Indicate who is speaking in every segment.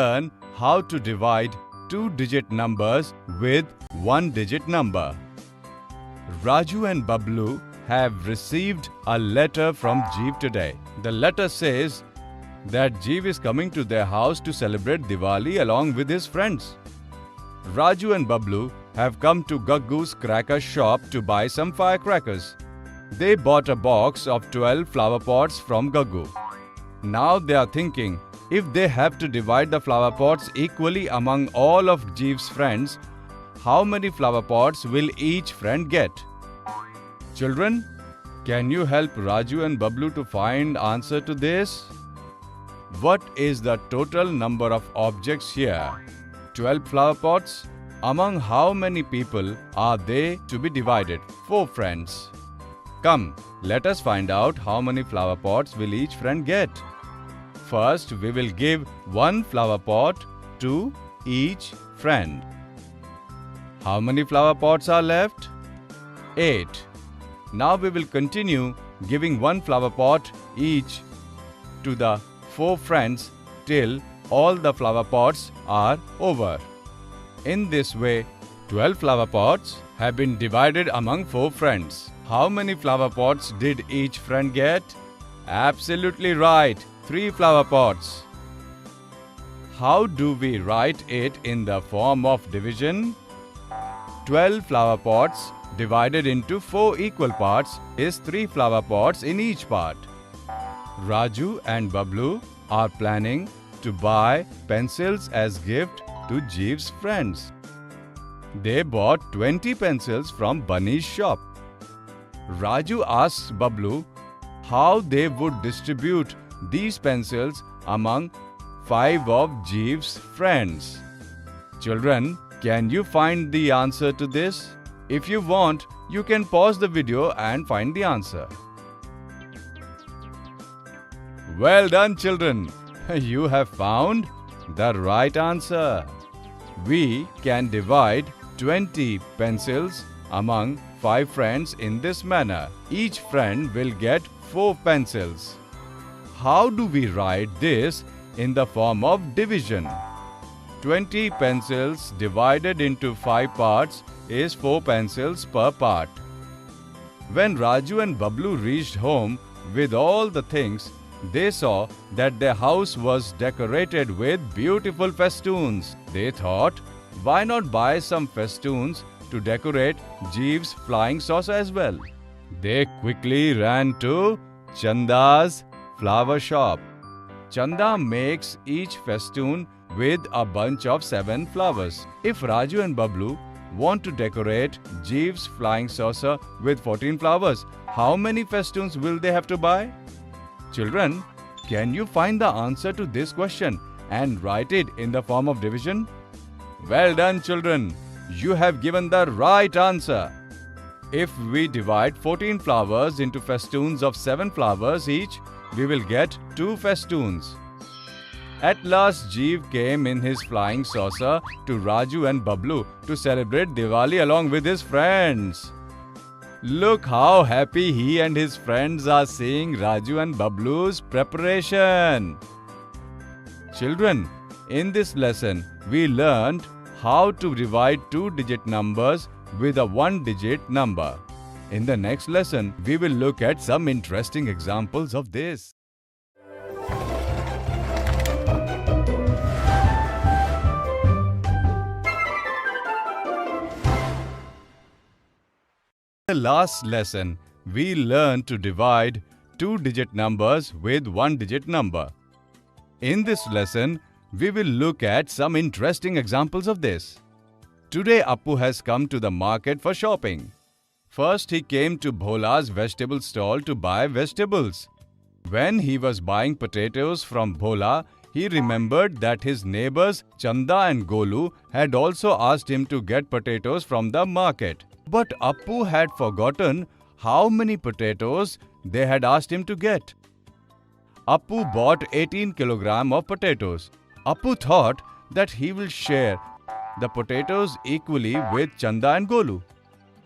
Speaker 1: learn how to divide two-digit numbers with one-digit number. Raju and Bablu have received a letter from Jeev today. The letter says that Jeev is coming to their house to celebrate Diwali along with his friends. Raju and Bablu have come to Gaggu's cracker shop to buy some firecrackers. They bought a box of 12 flower pots from Gaggu. Now they are thinking, if they have to divide the flower pots equally among all of Jeev's friends, how many flower pots will each friend get? Children, can you help Raju and Bablu to find answer to this? What is the total number of objects here? 12 flower pots? Among how many people are they to be divided? 4 friends. Come, let us find out how many flower pots will each friend get. First, we will give 1 flower pot to each friend. How many flower pots are left? 8. Now we will continue giving 1 flower pot each to the 4 friends till all the flower pots are over. In this way, 12 flower pots have been divided among 4 friends. How many flower pots did each friend get? Absolutely right, 3 flower pots. How do we write it in the form of division? 12 flower pots divided into 4 equal parts is 3 flower pots in each part. Raju and Bablu are planning to buy pencils as gift to Jeev's friends. They bought 20 pencils from Bunny's shop. Raju asks Bablu how they would distribute these pencils among 5 of Jeev's friends. Children, can you find the answer to this? If you want, you can pause the video and find the answer. Well done, children. You have found the right answer. We can divide 20 pencils among 5 friends in this manner. Each friend will get 4 pencils. How do we write this in the form of division? 20 pencils divided into 5 parts is 4 pencils per part. When Raju and Bablu reached home with all the things, they saw that their house was decorated with beautiful festoons. They thought, why not buy some festoons to decorate Jeev's flying saucer as well? They quickly ran to Chanda's flower shop. Chanda makes each festoon with a bunch of 7 flowers. If Raju and Bablu want to decorate Jeev's flying saucer with 14 flowers, how many festoons will they have to buy? Children, can you find the answer to this question and write it in the form of division? Well done, children. You have given the right answer. If we divide 14 flowers into festoons of 7 flowers each, we will get 2 festoons. At last, Jeev came in his flying saucer to Raju and Bablu to celebrate Diwali along with his friends. Look how happy he and his friends are seeing Raju and Bablu's preparation. Children, in this lesson, we learned how to divide two-digit numbers with a one-digit number. In the next lesson, we will look at some interesting examples of this. In the last lesson, we learned to divide two-digit numbers with one-digit number. In this lesson, we will look at some interesting examples of this. Today, Appu has come to the market for shopping. First, he came to Bhola's vegetable stall to buy vegetables. When he was buying potatoes from Bhola, he remembered that his neighbors Chanda and Golu had also asked him to get potatoes from the market. But Appu had forgotten how many potatoes they had asked him to get. Appu bought 18 kilograms of potatoes. Appu thought that he will share the potatoes equally with Chanda and Golu.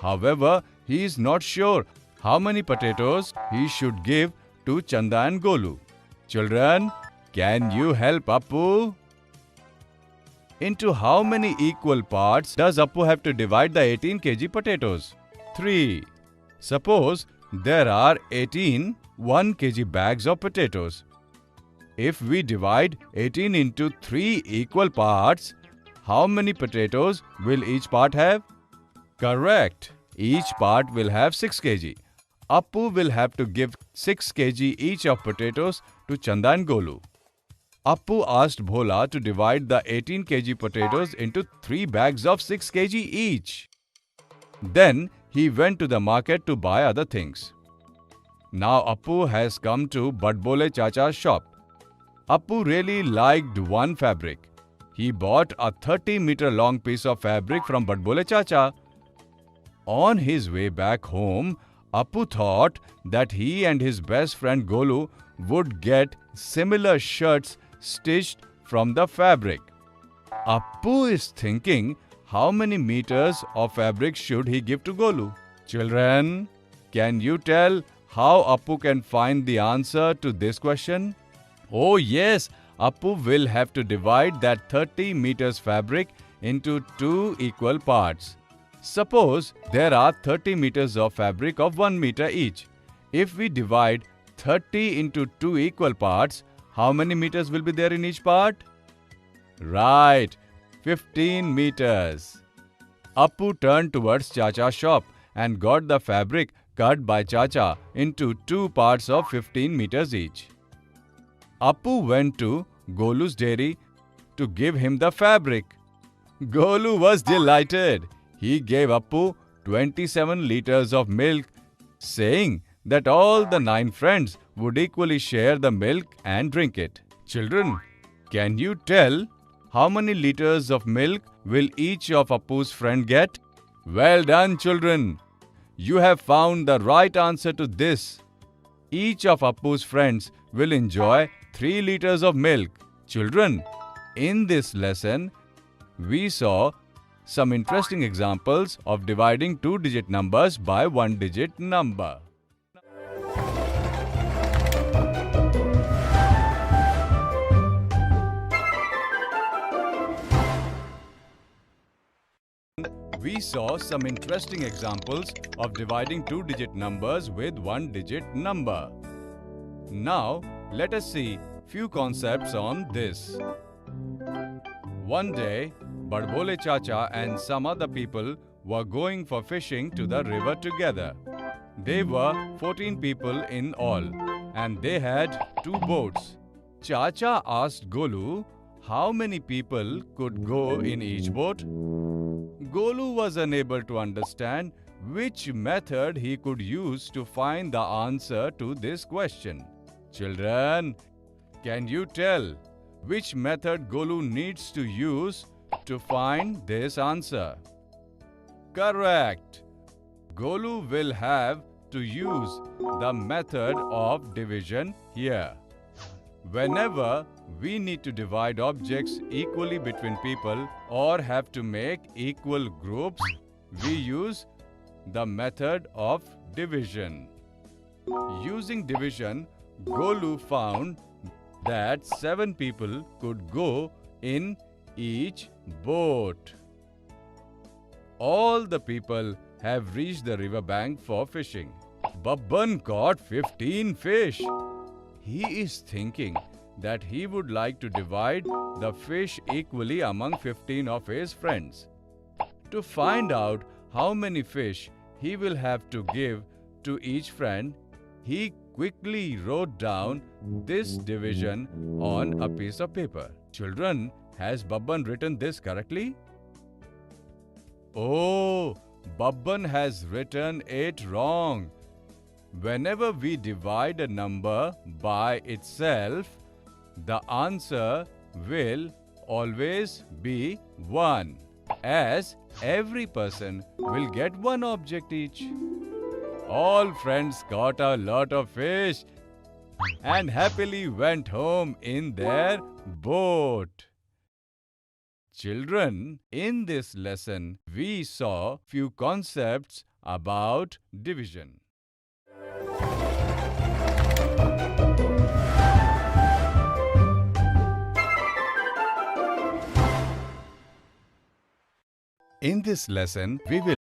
Speaker 1: However, he is not sure how many potatoes he should give to Chanda and Golu. Children, can you help Appu? Into how many equal parts does Appu have to divide the 18 kg potatoes? 3. Suppose there are 18 1 kg bags of potatoes. If we divide 18 into 3 equal parts, how many potatoes will each part have? Correct. Each part will have 6 kg. Appu will have to give 6 kg each of potatoes to Chanda and Golu. Appu asked Bhola to divide the 18 kg potatoes into 3 bags of 6 kg each. Then he went to the market to buy other things. Now Appu has come to Badbole Chacha's shop. Appu really liked one fabric. He bought a 30-meter long piece of fabric from Badbole Chacha. On his way back home, Appu thought that he and his best friend Golu would get similar shirts stitched from the fabric. Appu is thinking how many meters of fabric should he give to Golu. Children, can you tell how Appu can find the answer to this question? Oh yes, Appu will have to divide that 30 meters fabric into 2 equal parts. Suppose there are 30 meters of fabric of 1 meter each. If we divide 30 into 2 equal parts, how many meters will be there in each part? Right, 15 meters. Appu turned towards Chacha's shop and got the fabric cut by Chacha into 2 parts of 15 meters each. Appu went to Golu's dairy to give him the fabric. Golu was delighted. He gave Appu 27 liters of milk, saying that all the 9 friends would equally share the milk and drink it. Children, can you tell how many liters of milk will each of Appu's friend get? Well done, children. You have found the right answer to this. Each of Appu's friends will enjoy 3 liters of milk. Children, in this lesson, we saw some interesting examples of dividing 2-digit numbers by 1-digit number. We saw some interesting examples of dividing 2-digit numbers with 1-digit number. Now, let us see few concepts on this. One day, Badbole Chacha and some other people were going for fishing to the river together. They were 14 people in all, and they had 2 boats. Chacha asked Golu how many people could go in each boat. Golu was unable to understand which method he could use to find the answer to this question. Children, can you tell which method Golu needs to use to find this answer? Correct. Golu will have to use the method of division here. Whenever we need to divide objects equally between people or have to make equal groups, we use the method of division. Using division, Golu found that 7 people could go in each boat. All the people have reached the river bank for fishing. Babban caught 15 fish. He is thinking that he would like to divide the fish equally among 15 of his friends. To find out how many fish he will have to give to each friend, he quickly wrote down this division on a piece of paper. Children, has Babban written this correctly? Oh, Babban has written it wrong. Whenever we divide a number by itself, the answer will always be 1, as every person will get 1 object each. All friends caught a lot of fish and happily went home in their boat. Children, in this lesson, we saw few concepts about division. In this lesson, we will